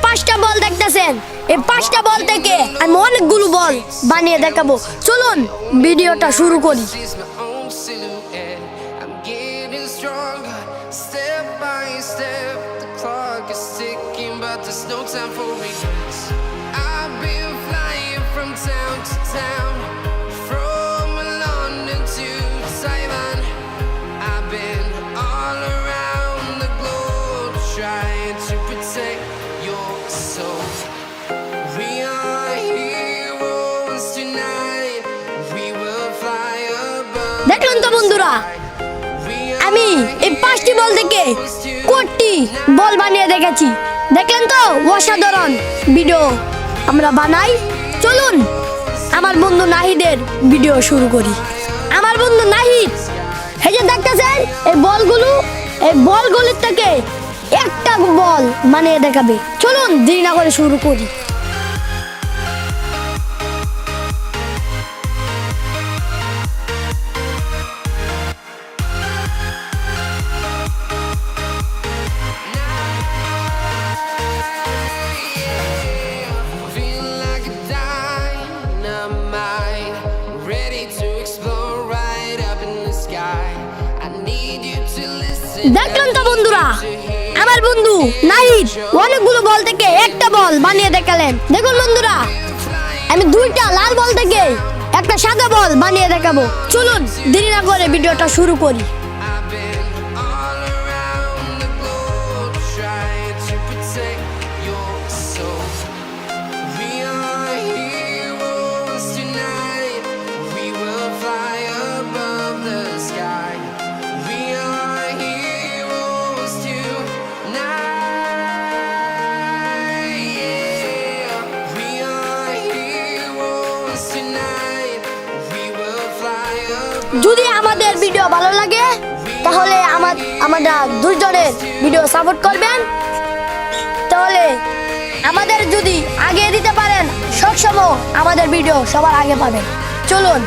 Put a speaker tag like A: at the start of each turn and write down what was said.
A: 5টা বল দেখতেছেন, এই 5টা বল থেকে আমি অনেকগুলো বল বানিয়ে দেখাবো। চলুন ভিডিওটা শুরু করি। দেখলেন তো বন্ধুরা, আমি এই 5টি বল থেকে কোটি বল বানিয়ে দেখেছি। দেখলেন তো অসাধারণ ভিডিও আমরা বানাই। চলুন আমার বন্ধু নাহিদের ভিডিও শুরু করি। আমার বন্ধু নাহিদ, এই যে দেখতেছেন এই বলগুলির থেকে একটা বল বানিয়ে দেখাবে। চলুন দেরি না করে শুরু করি। দেখলেন তো বন্ধুরা, আমার বন্ধু নাহিদ অনেকগুলো বল থেকে একটা বল বানিয়ে দেখালেন। দেখুন বন্ধুরা, আমি 2টা লাল বল থেকে একটা সাদা বল বানিয়ে দেখাবো। চলুন দেরি না করে ভিডিওটা শুরু করি। যদি আমাদের ভিডিও ভালো লাগে তাহলে আমরা দুজনের ভিডিও সাপোর্ট করবেন। তাহলে আমাদের যদি আগে দিতে পারেন, সবসময় আমাদের ভিডিও সবার আগে পাবেন। চলুন।